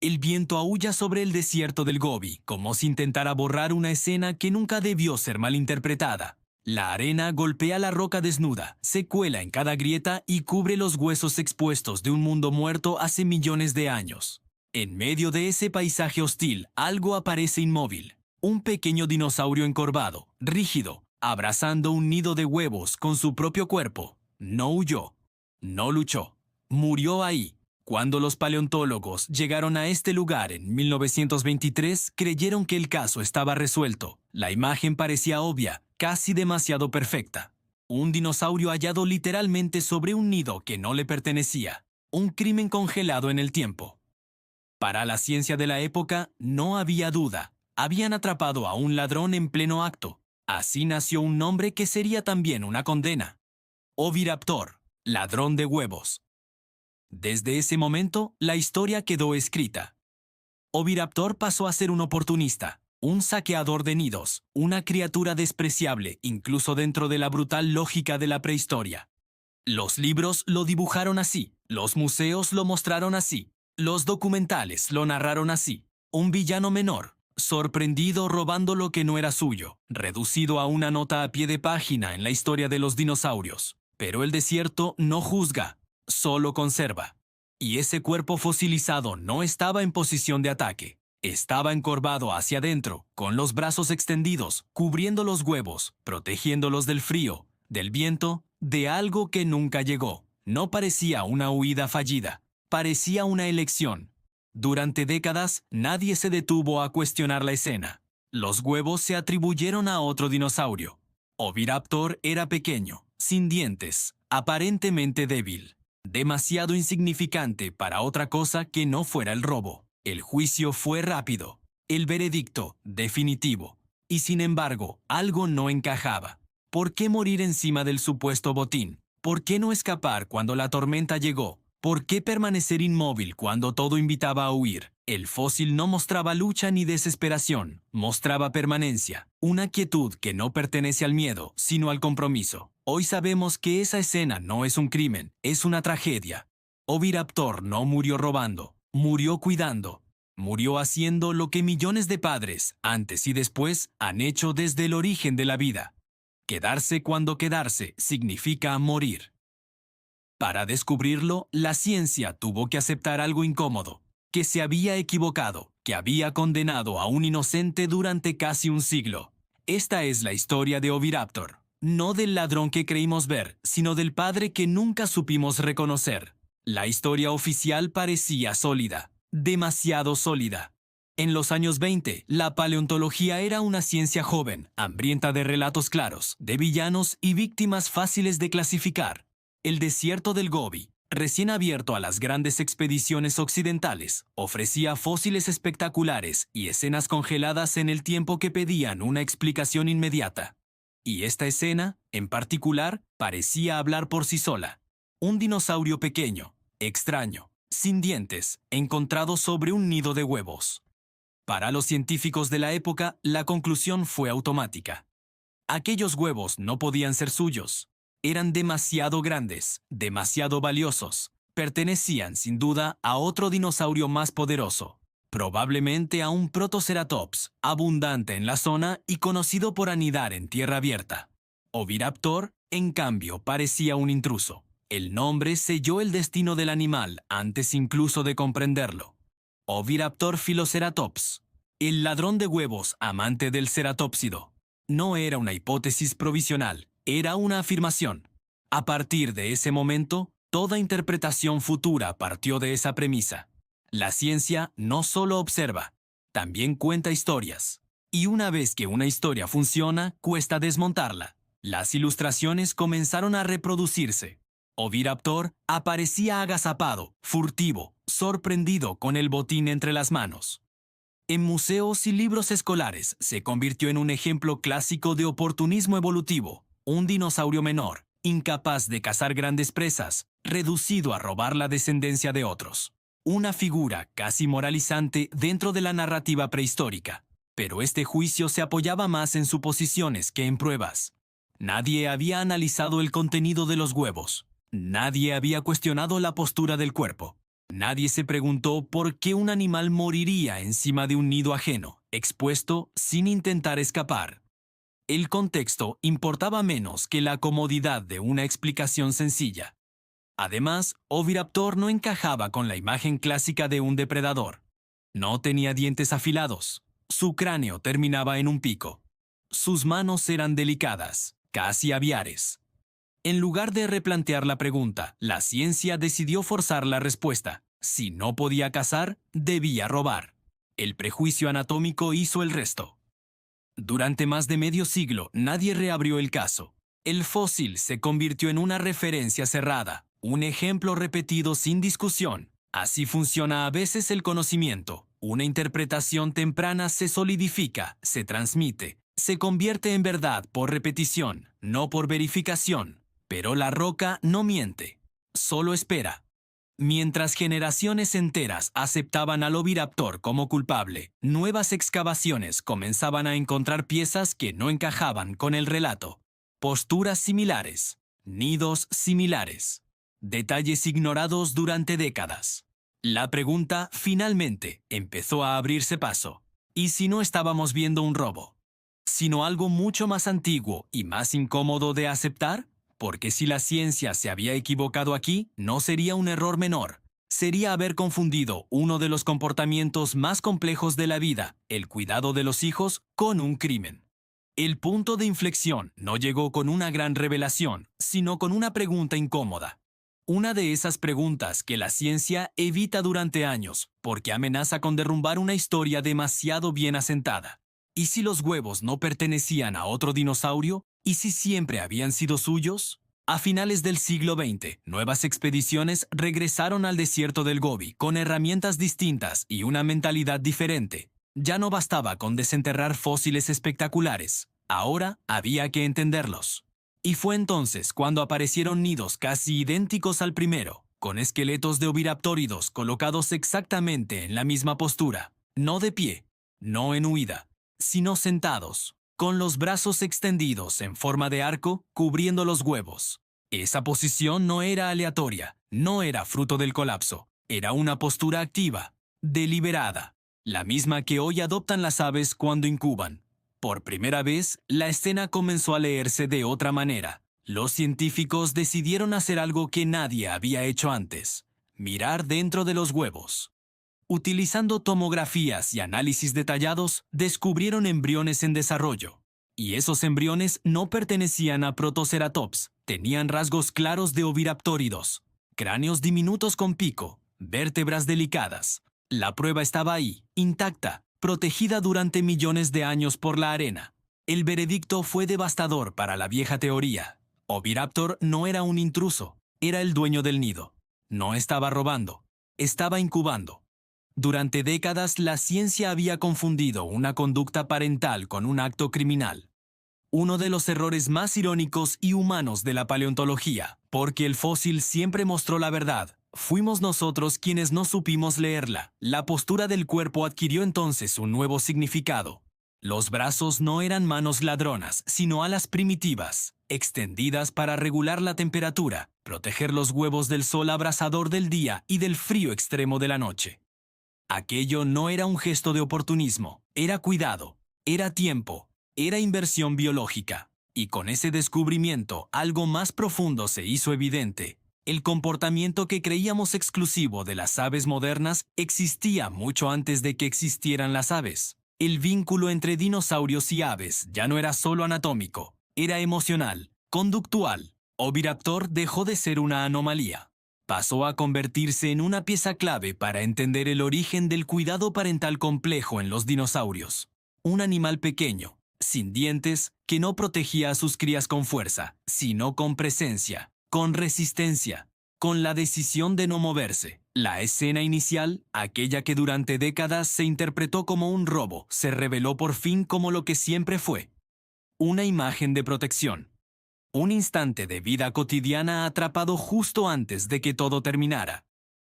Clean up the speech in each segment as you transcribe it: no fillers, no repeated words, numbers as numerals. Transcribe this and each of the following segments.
El viento aúlla sobre el desierto del Gobi, como si intentara borrar una escena que nunca debió ser malinterpretada. La arena golpea la roca desnuda, se cuela en cada grieta y cubre los huesos expuestos de un mundo muerto hace millones de años. En medio de ese paisaje hostil, algo aparece inmóvil. Un pequeño dinosaurio encorvado, rígido, abrazando un nido de huevos con su propio cuerpo. No huyó, no luchó, murió ahí. Cuando los paleontólogos llegaron a este lugar en 1923, creyeron que el caso estaba resuelto. La imagen parecía obvia, casi demasiado perfecta. Un dinosaurio hallado literalmente sobre un nido que no le pertenecía. Un crimen congelado en el tiempo. Para la ciencia de la época, no había duda. Habían atrapado a un ladrón en pleno acto. Así nació un nombre que sería también una condena. Oviraptor, ladrón de huevos. Desde ese momento, la historia quedó escrita. Oviraptor pasó a ser un oportunista, un saqueador de nidos, una criatura despreciable incluso dentro de la brutal lógica de la prehistoria. Los libros lo dibujaron así, los museos lo mostraron así, los documentales lo narraron así. Un villano menor, sorprendido robando lo que no era suyo, reducido a una nota a pie de página en la historia de los dinosaurios. Pero el desierto no juzga, solo conserva. Y ese cuerpo fosilizado no estaba en posición de ataque. Estaba encorvado hacia adentro, con los brazos extendidos, cubriendo los huevos, protegiéndolos del frío, del viento, de algo que nunca llegó. No parecía una huida fallida, parecía una elección. Durante décadas, nadie se detuvo a cuestionar la escena. Los huevos se atribuyeron a otro dinosaurio. Oviraptor era pequeño, sin dientes, aparentemente débil. Demasiado insignificante para otra cosa que no fuera el robo. El juicio fue rápido, el veredicto definitivo. Y sin embargo, algo no encajaba. ¿Por qué morir encima del supuesto botín? ¿Por qué no escapar cuando la tormenta llegó? ¿Por qué permanecer inmóvil cuando todo invitaba a huir? El fósil no mostraba lucha ni desesperación, mostraba permanencia, una quietud que no pertenece al miedo, sino al compromiso. Hoy sabemos que esa escena no es un crimen, es una tragedia. Oviraptor no murió robando, murió cuidando, murió haciendo lo que millones de padres, antes y después, han hecho desde el origen de la vida. Quedarse cuando quedarse significa morir. Para descubrirlo, la ciencia tuvo que aceptar algo incómodo, que se había equivocado, que había condenado a un inocente durante casi un siglo. Esta es la historia de Oviraptor, no del ladrón que creímos ver, sino del padre que nunca supimos reconocer. La historia oficial parecía sólida, demasiado sólida. En los años 20, la paleontología era una ciencia joven, hambrienta de relatos claros, de villanos y víctimas fáciles de clasificar. El desierto del Gobi, recién abierto a las grandes expediciones occidentales, ofrecía fósiles espectaculares y escenas congeladas en el tiempo que pedían una explicación inmediata. Y esta escena, en particular, parecía hablar por sí sola. Un dinosaurio pequeño, extraño, sin dientes, encontrado sobre un nido de huevos. Para los científicos de la época, la conclusión fue automática. Aquellos huevos no podían ser suyos. Eran demasiado grandes, demasiado valiosos. Pertenecían, sin duda, a otro dinosaurio más poderoso. Probablemente a un Protoceratops, abundante en la zona y conocido por anidar en tierra abierta. Oviraptor, en cambio, parecía un intruso. El nombre selló el destino del animal antes incluso de comprenderlo. Oviraptor Philoceratops, el ladrón de huevos amante del ceratópsido. No era una hipótesis provisional, era una afirmación. A partir de ese momento, toda interpretación futura partió de esa premisa. La ciencia no solo observa, también cuenta historias. Y una vez que una historia funciona, cuesta desmontarla. Las ilustraciones comenzaron a reproducirse. Oviraptor aparecía agazapado, furtivo, sorprendido con el botín entre las manos. En museos y libros escolares se convirtió en un ejemplo clásico de oportunismo evolutivo, un dinosaurio menor, incapaz de cazar grandes presas, reducido a robar la descendencia de otros. Una figura casi moralizante dentro de la narrativa prehistórica. Pero este juicio se apoyaba más en suposiciones que en pruebas. Nadie había analizado el contenido de los huevos. Nadie había cuestionado la postura del cuerpo. Nadie se preguntó por qué un animal moriría encima de un nido ajeno, expuesto sin intentar escapar. El contexto importaba menos que la comodidad de una explicación sencilla. Además, Oviraptor no encajaba con la imagen clásica de un depredador. No tenía dientes afilados. Su cráneo terminaba en un pico. Sus manos eran delicadas, casi aviares. En lugar de replantear la pregunta, la ciencia decidió forzar la respuesta. Si no podía cazar, debía robar. El prejuicio anatómico hizo el resto. Durante más de medio siglo, nadie reabrió el caso. El fósil se convirtió en una referencia cerrada, un ejemplo repetido sin discusión. Así funciona a veces el conocimiento. Una interpretación temprana se solidifica, se transmite, se convierte en verdad por repetición, no por verificación. Pero la roca no miente, solo espera. Mientras generaciones enteras aceptaban al Oviraptor como culpable, nuevas excavaciones comenzaban a encontrar piezas que no encajaban con el relato. Posturas similares, nidos similares, detalles ignorados durante décadas. La pregunta, finalmente, empezó a abrirse paso. ¿Y si no estábamos viendo un robo? ¿Sino algo mucho más antiguo y más incómodo de aceptar? Porque si la ciencia se había equivocado aquí, no sería un error menor. Sería haber confundido uno de los comportamientos más complejos de la vida, el cuidado de los hijos, con un crimen. El punto de inflexión no llegó con una gran revelación, sino con una pregunta incómoda. Una de esas preguntas que la ciencia evita durante años, porque amenaza con derrumbar una historia demasiado bien asentada. ¿Y si los huevos no pertenecían a otro dinosaurio? ¿Y si siempre habían sido suyos? A finales del siglo XX, nuevas expediciones regresaron al desierto del Gobi con herramientas distintas y una mentalidad diferente. Ya no bastaba con desenterrar fósiles espectaculares, ahora había que entenderlos. Y fue entonces cuando aparecieron nidos casi idénticos al primero, con esqueletos de oviraptóridos colocados exactamente en la misma postura, no de pie, no en huida, sino sentados, con los brazos extendidos en forma de arco cubriendo los huevos. Esa posición no era aleatoria, no era fruto del colapso, era una postura activa, deliberada, la misma que hoy adoptan las aves cuando incuban. Por primera vez, la escena comenzó a leerse de otra manera. Los científicos decidieron hacer algo que nadie había hecho antes: mirar dentro de los huevos. Utilizando tomografías y análisis detallados, descubrieron embriones en desarrollo. Y esos embriones no pertenecían a Protoceratops, tenían rasgos claros de oviraptóridos, cráneos diminutos con pico, vértebras delicadas. La prueba estaba ahí, intacta, protegida durante millones de años por la arena. El veredicto fue devastador para la vieja teoría. Oviraptor no era un intruso, era el dueño del nido. No estaba robando, estaba incubando. Durante décadas, la ciencia había confundido una conducta parental con un acto criminal. Uno de los errores más irónicos y humanos de la paleontología, porque el fósil siempre mostró la verdad. Fuimos nosotros quienes no supimos leerla. La postura del cuerpo adquirió entonces un nuevo significado. Los brazos no eran manos ladronas, sino alas primitivas, extendidas para regular la temperatura, proteger los huevos del sol abrasador del día y del frío extremo de la noche. Aquello no era un gesto de oportunismo, era cuidado, era tiempo, era inversión biológica. Y con ese descubrimiento, algo más profundo se hizo evidente. El comportamiento que creíamos exclusivo de las aves modernas existía mucho antes de que existieran las aves. El vínculo entre dinosaurios y aves ya no era solo anatómico, era emocional, conductual. Oviraptor dejó de ser una anomalía. Pasó a convertirse en una pieza clave para entender el origen del cuidado parental complejo en los dinosaurios. Un animal pequeño, sin dientes, que no protegía a sus crías con fuerza, sino con presencia, con resistencia, con la decisión de no moverse. La escena inicial, aquella que durante décadas se interpretó como un robo, se reveló por fin como lo que siempre fue: una imagen de protección. Un instante de vida cotidiana atrapado justo antes de que todo terminara.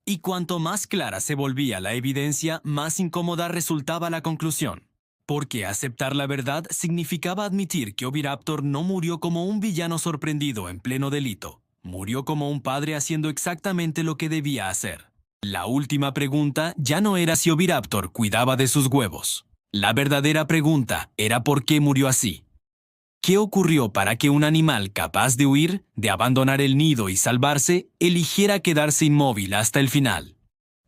Y cuanto más clara se volvía la evidencia, más incómoda resultaba la conclusión. Porque aceptar la verdad significaba admitir que Oviraptor no murió como un villano sorprendido en pleno delito. Murió como un padre haciendo exactamente lo que debía hacer. La última pregunta ya no era si Oviraptor cuidaba de sus huevos. La verdadera pregunta era por qué murió así. ¿Qué ocurrió para que un animal capaz de huir, de abandonar el nido y salvarse, eligiera quedarse inmóvil hasta el final?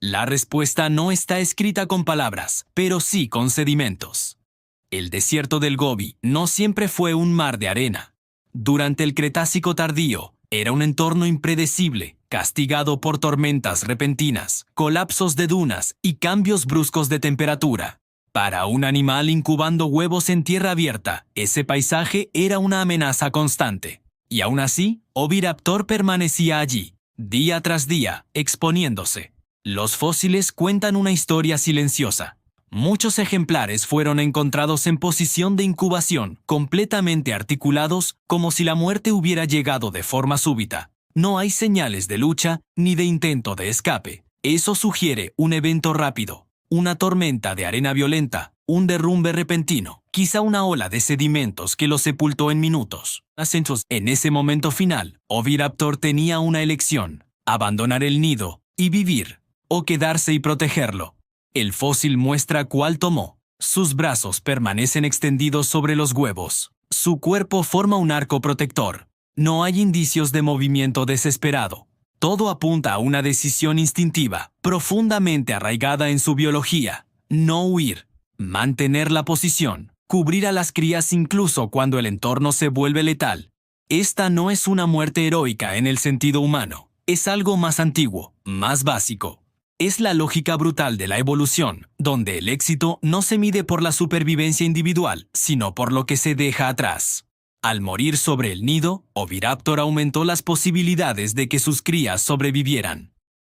La respuesta no está escrita con palabras, pero sí con sedimentos. El desierto del Gobi no siempre fue un mar de arena. Durante el Cretácico tardío, era un entorno impredecible, castigado por tormentas repentinas, colapsos de dunas y cambios bruscos de temperatura. Para un animal incubando huevos en tierra abierta, ese paisaje era una amenaza constante. Y aún así, Oviraptor permanecía allí, día tras día, exponiéndose. Los fósiles cuentan una historia silenciosa. Muchos ejemplares fueron encontrados en posición de incubación, completamente articulados, como si la muerte hubiera llegado de forma súbita. No hay señales de lucha ni de intento de escape. Eso sugiere un evento rápido. Una tormenta de arena violenta, un derrumbe repentino, quizá una ola de sedimentos que lo sepultó en minutos. En ese momento final, Oviraptor tenía una elección: abandonar el nido y vivir, o quedarse y protegerlo. El fósil muestra cuál tomó. Sus brazos permanecen extendidos sobre los huevos. Su cuerpo forma un arco protector. No hay indicios de movimiento desesperado. Todo apunta a una decisión instintiva, profundamente arraigada en su biología: no huir, mantener la posición, cubrir a las crías incluso cuando el entorno se vuelve letal. Esta no es una muerte heroica en el sentido humano, es algo más antiguo, más básico. Es la lógica brutal de la evolución, donde el éxito no se mide por la supervivencia individual, sino por lo que se deja atrás. Al morir sobre el nido, Oviraptor aumentó las posibilidades de que sus crías sobrevivieran.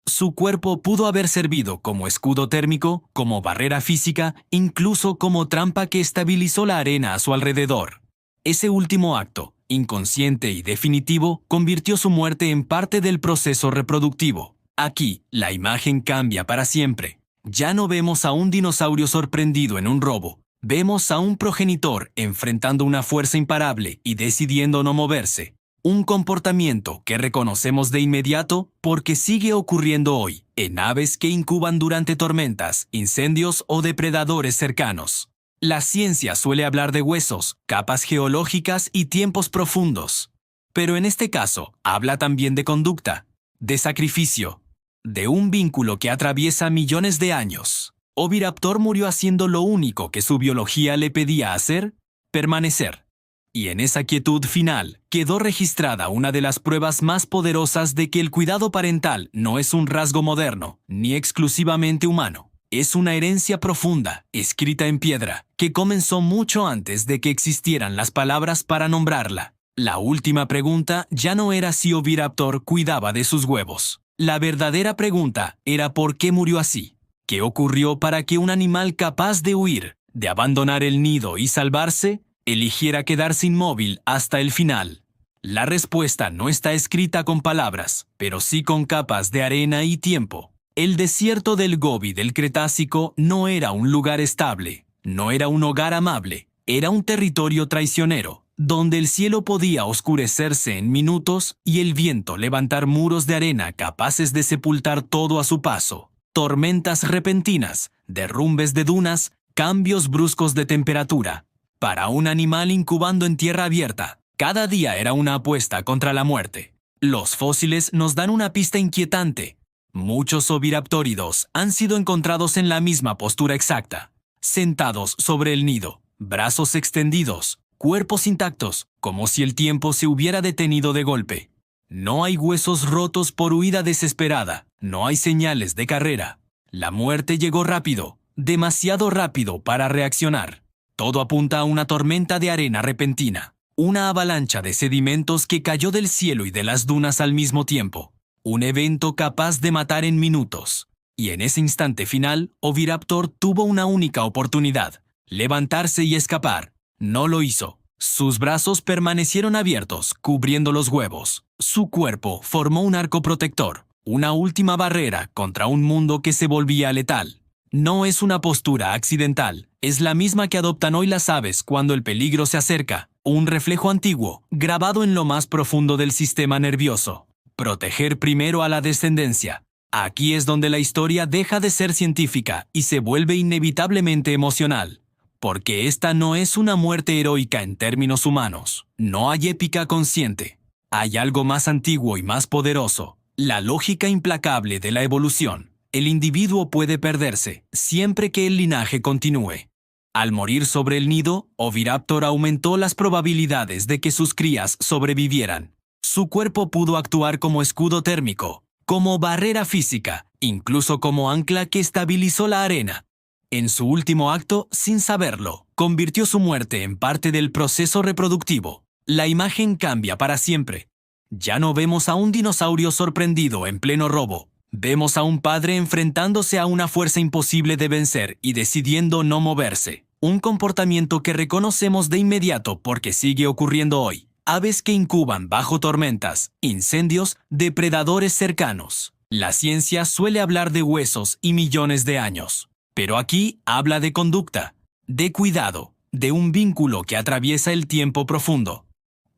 Su cuerpo pudo haber servido como escudo térmico, como barrera física, incluso como trampa que estabilizó la arena a su alrededor. Ese último acto, inconsciente y definitivo, convirtió su muerte en parte del proceso reproductivo. Aquí, la imagen cambia para siempre. Ya no vemos a un dinosaurio sorprendido en un robo. Vemos a un progenitor enfrentando una fuerza imparable y decidiendo no moverse. Un comportamiento que reconocemos de inmediato porque sigue ocurriendo hoy en aves que incuban durante tormentas, incendios o depredadores cercanos. La ciencia suele hablar de huesos, capas geológicas y tiempos profundos. Pero en este caso, habla también de conducta, de sacrificio, de un vínculo que atraviesa millones de años. Oviraptor murió haciendo lo único que su biología le pedía hacer: permanecer. Y en esa quietud final quedó registrada una de las pruebas más poderosas de que el cuidado parental no es un rasgo moderno, ni exclusivamente humano. Es una herencia profunda, escrita en piedra, que comenzó mucho antes de que existieran las palabras para nombrarla. La última pregunta ya no era si Oviraptor cuidaba de sus huevos. La verdadera pregunta era por qué murió así. ¿Qué ocurrió para que un animal capaz de huir, de abandonar el nido y salvarse, eligiera quedarse inmóvil hasta el final? La respuesta no está escrita con palabras, pero sí con capas de arena y tiempo. El desierto del Gobi del Cretácico no era un lugar estable, no era un hogar amable, era un territorio traicionero, donde el cielo podía oscurecerse en minutos y el viento levantar muros de arena capaces de sepultar todo a su paso. Tormentas repentinas, derrumbes de dunas, cambios bruscos de temperatura. Para un animal incubando en tierra abierta, cada día era una apuesta contra la muerte. Los fósiles nos dan una pista inquietante. Muchos oviraptóridos han sido encontrados en la misma postura exacta, sentados sobre el nido, brazos extendidos, cuerpos intactos, como si el tiempo se hubiera detenido de golpe. No hay huesos rotos por huida desesperada, no hay señales de carrera. La muerte llegó rápido, demasiado rápido para reaccionar. Todo apunta a una tormenta de arena repentina, una avalancha de sedimentos que cayó del cielo y de las dunas al mismo tiempo. Un evento capaz de matar en minutos. Y en ese instante final, Oviraptor tuvo una única oportunidad: levantarse y escapar. No lo hizo. Sus brazos permanecieron abiertos, cubriendo los huevos. Su cuerpo formó un arco protector, una última barrera contra un mundo que se volvía letal. No es una postura accidental, es la misma que adoptan hoy las aves cuando el peligro se acerca, un reflejo antiguo, grabado en lo más profundo del sistema nervioso. Proteger primero a la descendencia. Aquí es donde la historia deja de ser científica y se vuelve inevitablemente emocional. Porque esta no es una muerte heroica en términos humanos. No hay épica consciente. Hay algo más antiguo y más poderoso. La lógica implacable de la evolución. El individuo puede perderse siempre que el linaje continúe. Al morir sobre el nido, Oviraptor aumentó las probabilidades de que sus crías sobrevivieran. Su cuerpo pudo actuar como escudo térmico, como barrera física, incluso como ancla que estabilizó la arena. En su último acto, sin saberlo, convirtió su muerte en parte del proceso reproductivo. La imagen cambia para siempre. Ya no vemos a un dinosaurio sorprendido en pleno robo. Vemos a un padre enfrentándose a una fuerza imposible de vencer y decidiendo no moverse. Un comportamiento que reconocemos de inmediato porque sigue ocurriendo hoy. Aves que incuban bajo tormentas, incendios, depredadores cercanos. La ciencia suele hablar de huesos y millones de años. Pero aquí habla de conducta, de cuidado, de un vínculo que atraviesa el tiempo profundo.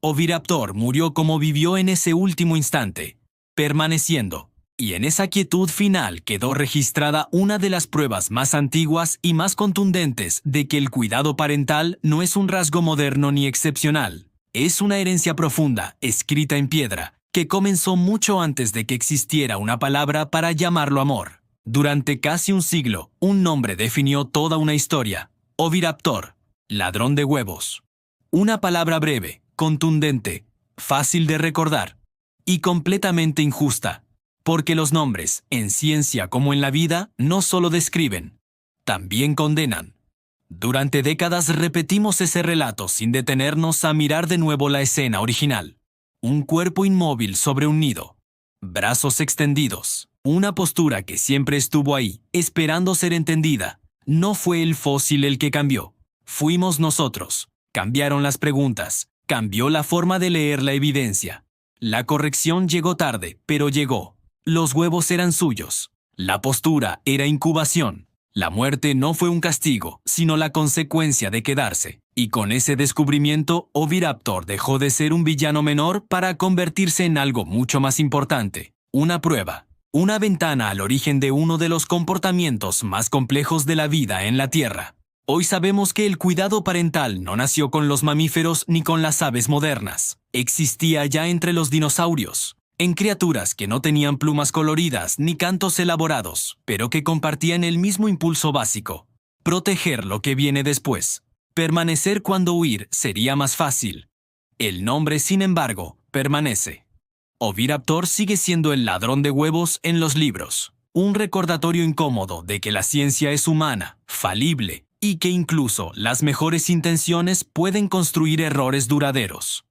Oviraptor murió como vivió en ese último instante, permaneciendo. Y en esa quietud final quedó registrada una de las pruebas más antiguas y más contundentes de que el cuidado parental no es un rasgo moderno ni excepcional. Es una herencia profunda, escrita en piedra, que comenzó mucho antes de que existiera una palabra para llamarlo amor. Durante casi un siglo, un nombre definió toda una historia. Oviraptor, ladrón de huevos. Una palabra breve, contundente, fácil de recordar y completamente injusta. Porque los nombres, en ciencia como en la vida, no solo describen, también condenan. Durante décadas repetimos ese relato sin detenernos a mirar de nuevo la escena original. Un cuerpo inmóvil sobre un nido. Brazos extendidos. Una postura que siempre estuvo ahí, esperando ser entendida. No fue el fósil el que cambió. Fuimos nosotros. Cambiaron las preguntas. Cambió la forma de leer la evidencia. La corrección llegó tarde, pero llegó. Los huevos eran suyos. La postura era incubación. La muerte no fue un castigo, sino la consecuencia de quedarse. Y con ese descubrimiento, Oviraptor dejó de ser un villano menor para convertirse en algo mucho más importante. Una prueba. Una ventana al origen de uno de los comportamientos más complejos de la vida en la Tierra. Hoy sabemos que el cuidado parental no nació con los mamíferos ni con las aves modernas. Existía ya entre los dinosaurios. En criaturas que no tenían plumas coloridas ni cantos elaborados, pero que compartían el mismo impulso básico: proteger lo que viene después. Permanecer cuando huir sería más fácil. El nombre, sin embargo, permanece. Oviraptor sigue siendo el ladrón de huevos en los libros. Un recordatorio incómodo de que la ciencia es humana, falible, y que incluso las mejores intenciones pueden construir errores duraderos.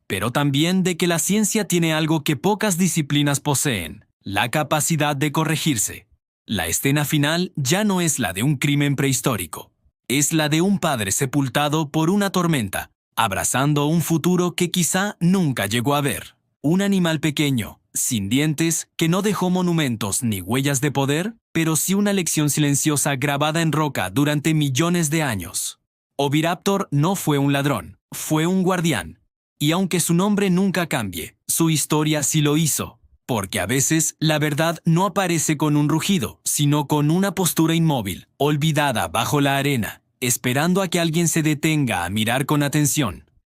Pero también de que la ciencia tiene algo que pocas disciplinas poseen: la capacidad de corregirse. La escena final ya no es la de un crimen prehistórico. Es la de un padre sepultado por una tormenta, abrazando un futuro que quizá nunca llegó a ver. Un animal pequeño, sin dientes, que no dejó monumentos ni huellas de poder, pero sí una lección silenciosa grabada en roca durante millones de años. Oviraptor no fue un ladrón, fue un guardián. Y aunque su nombre nunca cambie, su historia sí lo hizo, porque a veces la verdad no aparece con un rugido, sino con una postura inmóvil, olvidada bajo la arena, esperando a que alguien se detenga a mirar con atención.